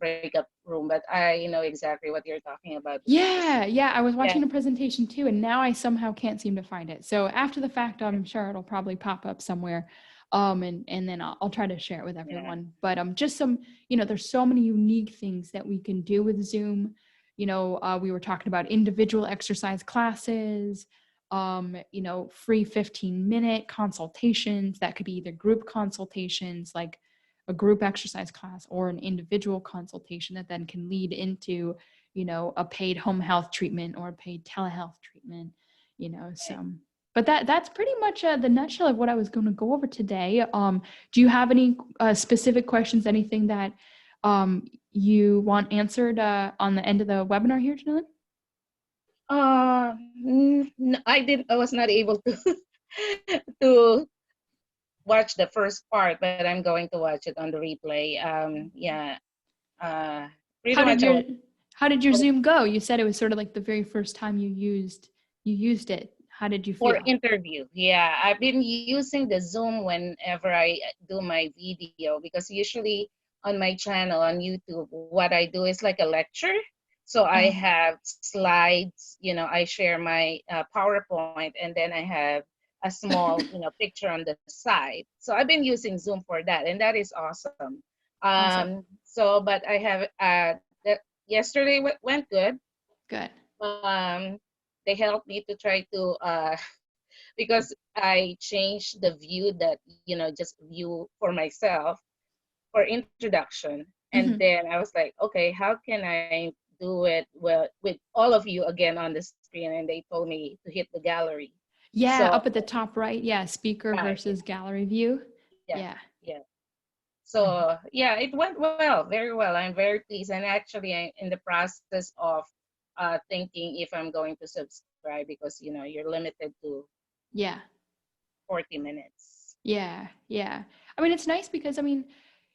Speaker 3: breakup room, but I know exactly what you're talking about.
Speaker 2: Yeah. I was watching a presentation too, and now I somehow can't seem to find it. So after the fact, I'm sure it'll probably pop up somewhere. And then I'll try to share it with everyone. But just some, there's so many unique things that we can do with Zoom. We were talking about individual exercise classes, free 15-minute consultations that could be either group consultations like a group exercise class or an individual consultation that then can lead into a paid home health treatment or a paid telehealth treatment, so but that's pretty much the nutshell of what I was going to go over today. Do you have any specific questions, anything that you want answered on the end of the webinar here, Janelle?
Speaker 3: I was not able to to watch the first part, but I'm going to watch it on the replay.
Speaker 2: How did your Zoom go? You said it was sort of like the very first time you used it. How did you feel?
Speaker 3: For interview, I've been using the Zoom whenever I do my video, because usually on my channel on YouTube, what I do is like a lecture. So I have slides, I share my PowerPoint, and then I have a small, picture on the side. So I've been using Zoom for that, and that is awesome.
Speaker 2: Awesome.
Speaker 3: So, but I have yesterday went good.
Speaker 2: Good.
Speaker 3: They helped me to try to because I changed the view that just view for myself for introduction, and
Speaker 2: Mhm.
Speaker 3: then I was like, okay, how can I do it well with all of you again on the screen? And they told me to hit the gallery.
Speaker 2: Yeah,
Speaker 3: So
Speaker 2: up at the top right. Yeah, speaker
Speaker 3: right,
Speaker 2: versus gallery view.
Speaker 3: yeah,
Speaker 2: Yeah.
Speaker 3: yeah.
Speaker 1: Mhm.
Speaker 3: So yeah, it went well, very well. I'm very pleased, and actually, I'm in the process of thinking if I'm going to subscribe because you're limited to
Speaker 2: Yeah.
Speaker 3: 40 minutes.
Speaker 2: Yeah. Yeah. I mean, it's nice because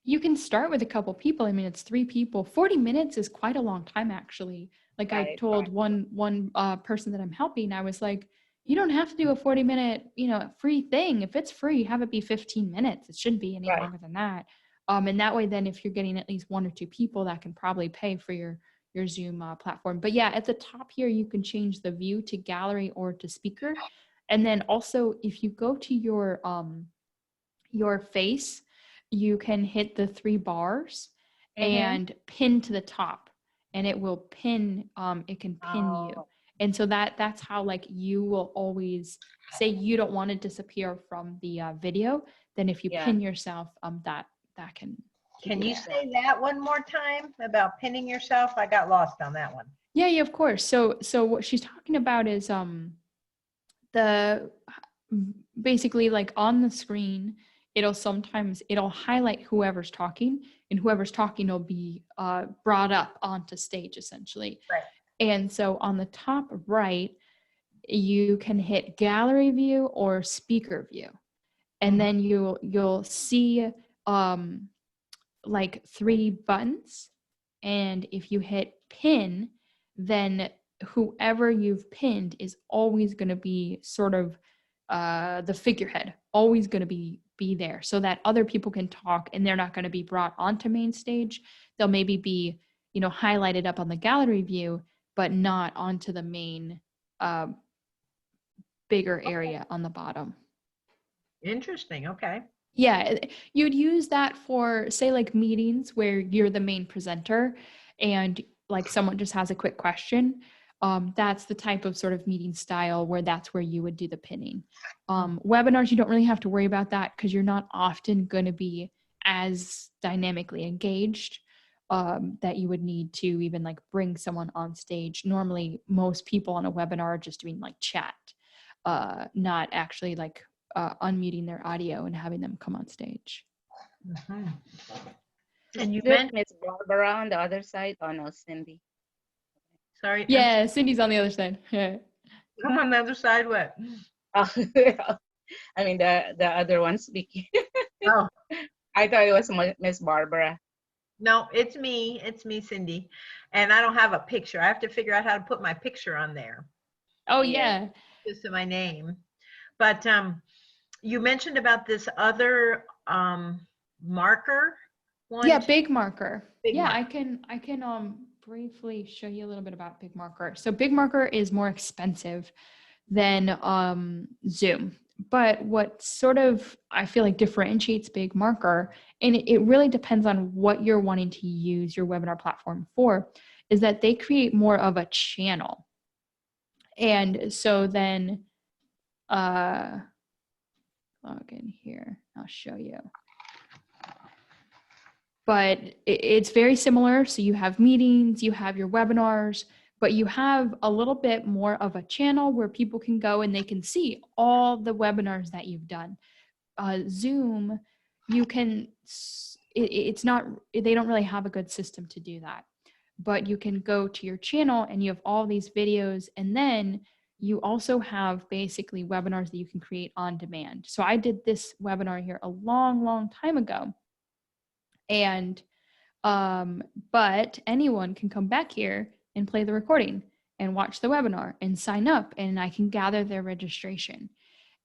Speaker 2: you can start with a couple people. I mean, it's 3 people. 40 minutes is quite a long time, actually. Like I
Speaker 3: Right,
Speaker 2: told
Speaker 3: right,
Speaker 2: one person that I'm helping, I was like, you don't have to do a 40-minute, free thing. If it's free, have it be 15 minutes. It shouldn't be any
Speaker 3: right.
Speaker 2: longer than that. And that way, then if you're getting at least 1 or 2 people, that can probably pay for your Zoom platform. But yeah, at the top here, you can change the view to gallery or to speaker. And then also, if you go to your face, you can hit the 3 bars
Speaker 3: Mm-hmm.
Speaker 2: and pin to the top, and it will pin. It can pin you,
Speaker 3: Oh,
Speaker 2: and so that's how like you will always say you don't want to disappear from the video. Then if you
Speaker 3: yeah.
Speaker 2: pin yourself, that can keep
Speaker 1: Can
Speaker 2: you
Speaker 1: you
Speaker 2: there.
Speaker 1: say that one more time about pinning yourself? I got lost on that one.
Speaker 2: Yeah, yeah, of course. So what she's talking about is the basically like on the screen it'll highlight whoever's talking, and whoever's talking will be brought up onto stage essentially.
Speaker 1: Right.
Speaker 2: And so on the top right you can hit gallery view or speaker view, and
Speaker 1: Mhm.
Speaker 2: then you'll see um like 3 buttons, and if you hit pin, then whoever you've pinned is always going to be sort of the figurehead, always going to be there, so that other people can talk and they're not going to be brought onto main stage. They'll maybe be highlighted up on the gallery view, but not onto the main uh, bigger area on the bottom.
Speaker 1: Interesting. Okay.
Speaker 2: Yeah, you'd use that for, say, like meetings where you're the main presenter and like someone just has a quick question. That's the type of sort of meeting style where that's where you would do the pinning. Webinars, you don't really have to worry about that because you're not often going to be as dynamically engaged that you would need to even like bring someone on stage. Normally, most people on a webinar are just doing like chat, not actually like unmuting their audio and having them come on stage.
Speaker 1: Mhm.
Speaker 3: Is
Speaker 1: And you
Speaker 3: it
Speaker 1: mentioned,
Speaker 3: Miss Barbara on the other side? Oh no, Cindy.
Speaker 1: sorry,
Speaker 2: Yeah, Cindy's on the other side. Yeah.
Speaker 1: I'm on the other side. What?
Speaker 3: Oh, I mean the other one speaking.
Speaker 1: Oh,
Speaker 3: I thought it was Miss Barbara.
Speaker 1: no, it's me. It's me, Cindy. And I don't have a picture. I have to figure out how to put my picture on there,
Speaker 2: Oh
Speaker 3: Yeah.
Speaker 2: yeah.
Speaker 1: just to my name. But you mentioned about this other marker one.
Speaker 2: Yeah, big marker.
Speaker 1: Big
Speaker 2: Yeah,
Speaker 1: marker.
Speaker 2: I can briefly show you a little bit about big marker. So big marker is more expensive than Zoom. But what sort of I feel like differentiates big marker, and it really depends on what you're wanting to use your webinar platform for, is that they create more of a channel. And so then log in here, I'll show you. But it's very similar. So you have meetings, you have your webinars, but you have a little bit more of a channel where people can go and they can see all the webinars that you've done. Zoom, you can, it's not, they don't really have a good system to do that. But you can go to your channel and you have all these videos, and then you also have basically webinars that you can create on demand. So I did this webinar here a long time ago. And but anyone can come back here and play the recording and watch the webinar and sign up, and I can gather their registration.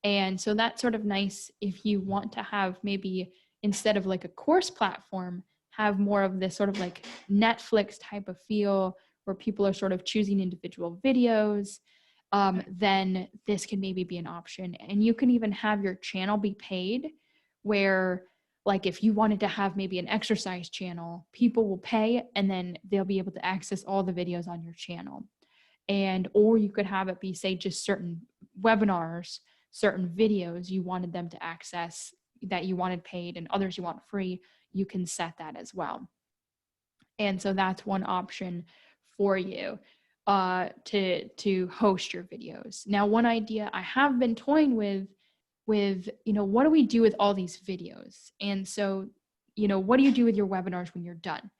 Speaker 2: And so that's sort of nice if you want to have maybe, instead of like a course platform, have more of this sort of like Netflix type of feel where people are sort of choosing individual videos. then this can maybe be an option. And you can even have your channel be paid, where like if you wanted to have maybe an exercise channel, people will pay and then they'll be able to access all the videos on your channel. And or you could have it be, say, just certain webinars, certain videos you wanted them to access that you wanted paid and others you want free. You can set that as well. And so that's one option for you to host your videos. Now, one idea I have been toying with, what do we do with all these videos? And so, what do you do with your webinars when you're done?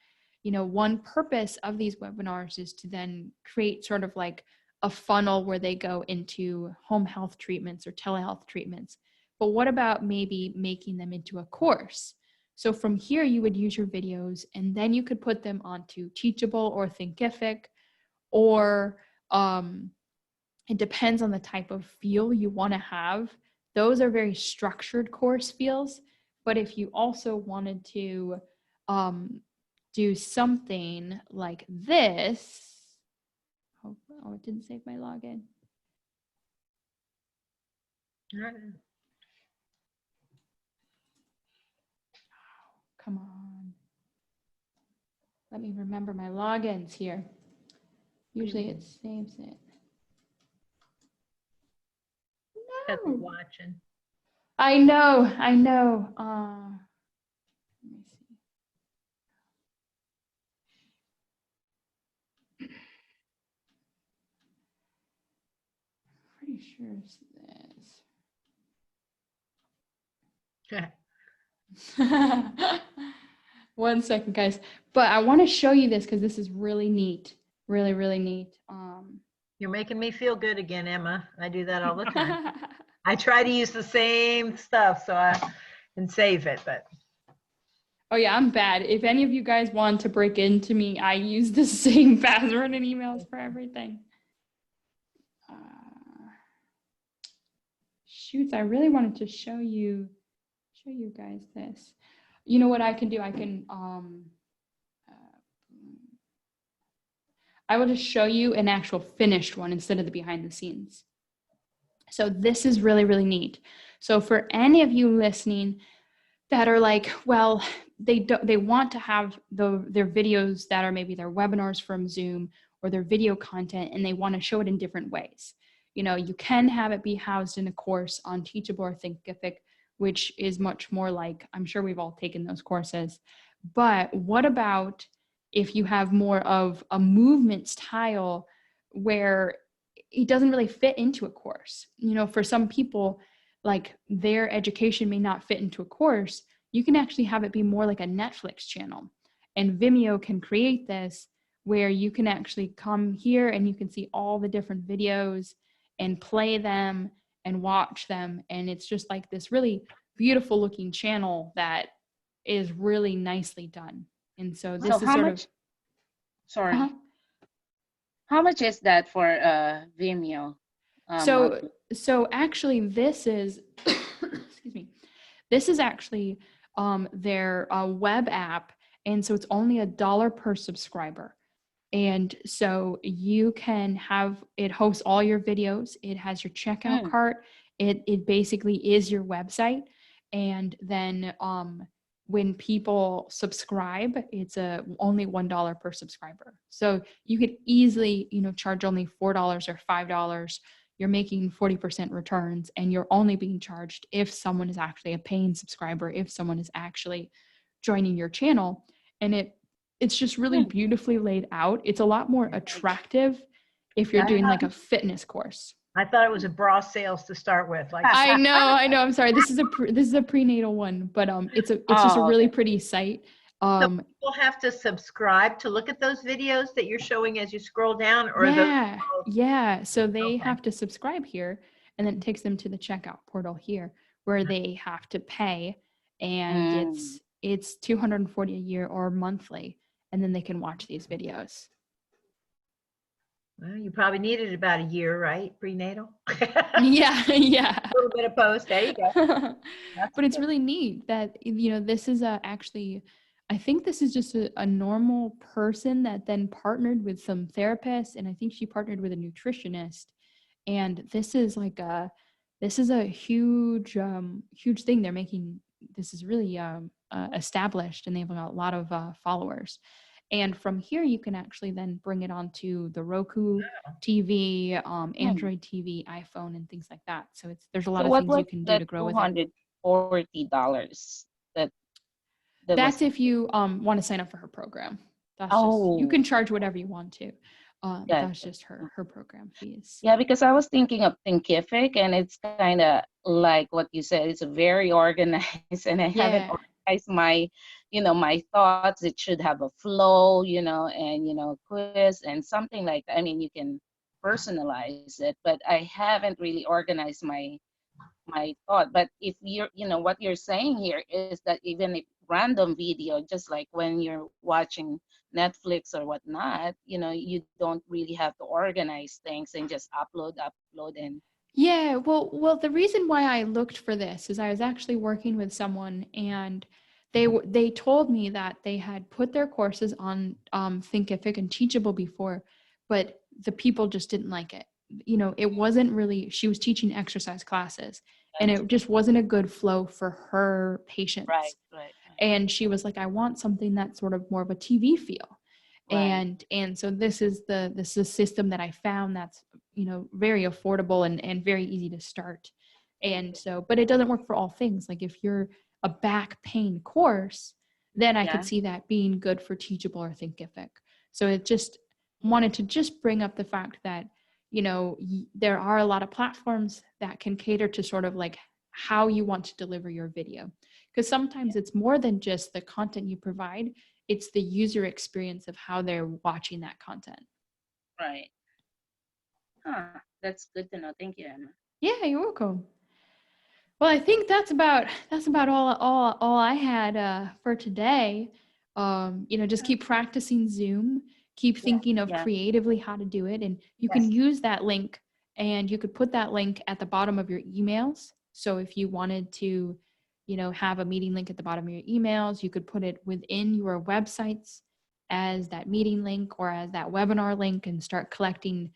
Speaker 2: One purpose of these webinars is to then create sort of like a funnel where they go into home health treatments or telehealth treatments. But what about maybe making them into a course? So from here, you would use your videos and then you could put them onto Teachable or Thinkific, or it depends on the type of feel you want to have. Those are very structured course feels. But if you also wanted to do something like this, oh, it didn't save my login. Come on. Let me remember my logins here. Usually it saves it.
Speaker 1: That's watching.
Speaker 2: I know. Let me see. Pretty sure it's this. One second, guys. But I want to show you this because this is really neat. Really, really neat.
Speaker 1: You're making me feel good again, Emma. I do that all the time. I try to use the same stuff so I can save it, but.
Speaker 2: Oh yeah, I'm bad. If any of you guys want to break into me, I use the same password and emails for everything. Shoots, I really wanted to show you guys this. You know what I can do? I can I will just show you an actual finished one instead of the behind the scenes. So this is really, really neat. So for any of you listening that are like, well, they want to have their videos that are maybe their webinars from Zoom or their video content, and they want to show it in different ways. You can have it be housed in a course on Teachable or Thinkific, which is much more like, I'm sure we've all taken those courses. But what about if you have more of a movement style where it doesn't really fit into a course? For some people, like their education may not fit into a course. You can actually have it be more like a Netflix channel. And Vimeo can create this where you can actually come here and you can see all the different videos and play them and watch them. And it's just like this really beautiful looking channel that is really nicely done. And so this is sort of.
Speaker 3: Sorry. How much is that for Vimeo?
Speaker 2: So actually this is, excuse me, this is actually their web app. And so it's only $1 per subscriber. And so you can have it host all your videos. It has your checkout cart. It basically is your website. And then when people subscribe, it's only $1 per subscriber. So you could easily, charge only $4 or $5. You're making 40% returns, and you're only being charged if someone is actually a paying subscriber, if someone is actually joining your channel. And it's just really beautifully laid out. It's a lot more attractive if you're doing like a fitness course.
Speaker 1: I thought it was a bra sales to start with. Like
Speaker 2: I know. I'm sorry. This is a prenatal one, but it's just a really pretty site.
Speaker 1: So people have to subscribe to look at those videos that you're showing as you scroll down, or
Speaker 2: yeah. So they have to subscribe here, and then it takes them to the checkout portal here where they have to pay, and it's $240 a year or monthly, and then they can watch these videos.
Speaker 1: Well, you probably needed about a year, right? Prenatal.
Speaker 2: Yeah.
Speaker 1: A little bit of post. There you go.
Speaker 2: But it's really neat that this is actually. I think this is just a normal person that then partnered with some therapists, and I think she partnered with a nutritionist, And this is a huge huge thing they're making. This is really established, and they have a lot of followers. And from here, you can actually then bring it onto the Roku TV, Android TV, iPhone, and things like that. So there's a lot
Speaker 3: So
Speaker 2: of
Speaker 3: what
Speaker 2: things
Speaker 3: was
Speaker 2: you can do
Speaker 3: the
Speaker 2: to grow with it.
Speaker 3: $240 that
Speaker 2: That's
Speaker 3: was?
Speaker 2: if you want to sign up for her program. That's just, you
Speaker 3: Oh,
Speaker 2: can charge whatever you want to.
Speaker 3: gotcha.
Speaker 2: That's just her program fees.
Speaker 3: Yeah, because I was thinking of Thinkific, and it's kind of like what you said. It's very organized, and I haven't
Speaker 2: Yeah.
Speaker 3: organized my thoughts. It should have a flow, and quiz and something like that. I mean, you can personalize it, but I haven't really organized my thought. But if what you're saying here is that even if random video, just like when you're watching Netflix or whatnot, you don't really have to organize things and just upload, and
Speaker 2: Yeah, well, the reason why I looked for this is I was actually working with someone, and they told me that they had put their courses on Thinkific and Teachable before, but the people just didn't like it. It wasn't really. She was teaching exercise classes, and it just wasn't a good flow for her patients.
Speaker 3: right.
Speaker 2: And she was like, I want something that's sort of more of a TV feel.
Speaker 3: Right.
Speaker 2: And so this is the system that I found that's very affordable and very easy to start. And so, but it doesn't work for all things. Like if you're a back pain course, then I could
Speaker 3: Yeah.
Speaker 2: see that being good for Teachable or Thinkific. So it just wanted to just bring up the fact that there are a lot of platforms that can cater to sort of like how you want to deliver your video, because sometimes it's more than just the content you provide, it's the user experience of how they're watching that content.
Speaker 3: Right. Huh. That's good to know. Thank you, Emma.
Speaker 2: Yeah, you're welcome. Well, I think that's about all I had for today. Just keep practicing Zoom, keep thinking of
Speaker 3: Yeah.
Speaker 2: creatively how to do it, and you
Speaker 1: Yes.
Speaker 2: can use that link, and you could put that link at the bottom of your emails. So if you wanted to, have a meeting link at the bottom of your emails, you could put it within your websites as that meeting link or as that webinar link and start collecting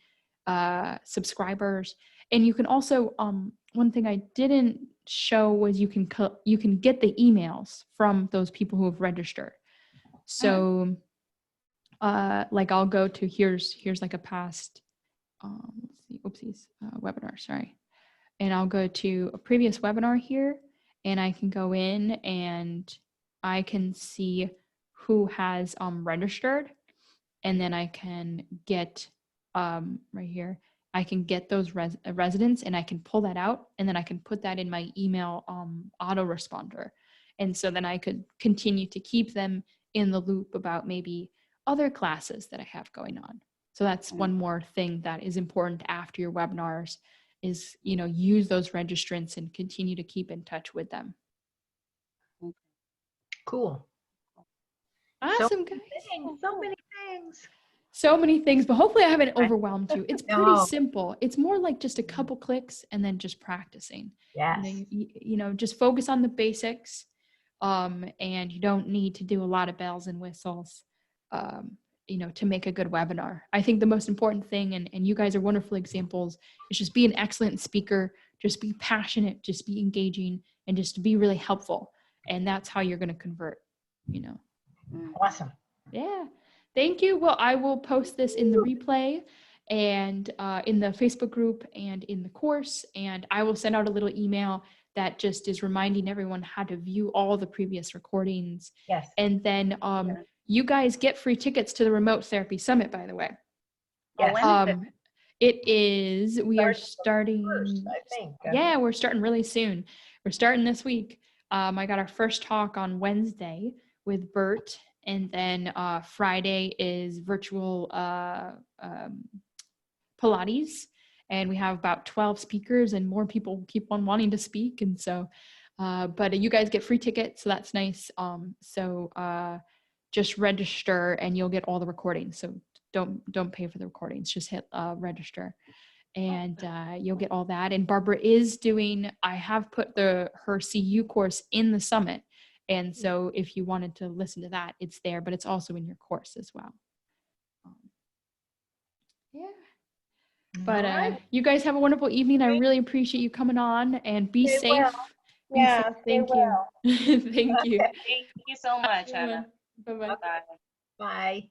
Speaker 2: subscribers. And you can also, one thing I didn't show was you can get the emails from those people who have registered. So like I'll go to here's like a past let's see, webinar, sorry. And I'll go to a previous webinar here, and I can go in and I can see who has registered, and then I can get right here, I can get those residents, and I can pull that out, and then I can put that in my email autoresponder. And so then I could continue to keep them in the loop about maybe other classes that I have going on. So that's one more thing that is important after your webinars is, use those registrants and continue to keep in touch with them.
Speaker 1: Cool.
Speaker 2: Awesome, guys.
Speaker 1: So many things.
Speaker 2: So many things, but hopefully I haven't overwhelmed you. It's pretty
Speaker 1: No.
Speaker 2: simple. It's more like just a couple clicks and then just practicing.
Speaker 1: Yes.
Speaker 2: Just focus on the basics, and you don't need to do a lot of bells and whistles, to make a good webinar. I think the most important thing, and you guys are wonderful examples, is just be an excellent speaker, just be passionate, just be engaging, and just be really helpful. And that's how you're going to convert,
Speaker 1: Awesome.
Speaker 2: Yeah. Thank you. Well, I will post this in the replay and in the Facebook group and in the course. And I will send out a little email that just is reminding everyone how to view all the previous recordings.
Speaker 1: Yes.
Speaker 2: And then you guys get free tickets to the Remote Therapy Summit, by the way.
Speaker 1: Yes.
Speaker 2: It is, we are starting,
Speaker 1: first, I think.
Speaker 2: Yeah, we're starting really soon. We're starting this week. I got our first talk on Wednesday with Bert. And then Friday is virtual Pilates. And we have about 12 speakers, and more people keep on wanting to speak. And so, but you guys get free tickets, so that's nice. So just register and you'll get all the recordings. So don't pay for the recordings, just hit register. And you'll get all that. And Barbara is doing, I have put her CU course in the summit. And so if you wanted to listen to that, it's there, but it's also in your course as well. Yeah. But
Speaker 1: All right.
Speaker 2: you guys have a wonderful evening. I really appreciate you coming on, and be
Speaker 1: Stay
Speaker 2: safe.
Speaker 1: well. Yeah, stay
Speaker 2: Thank
Speaker 1: well.
Speaker 2: you. Thank you.
Speaker 3: Thank you so much, Anna.
Speaker 2: Bye-bye.
Speaker 3: Bye.
Speaker 1: Bye.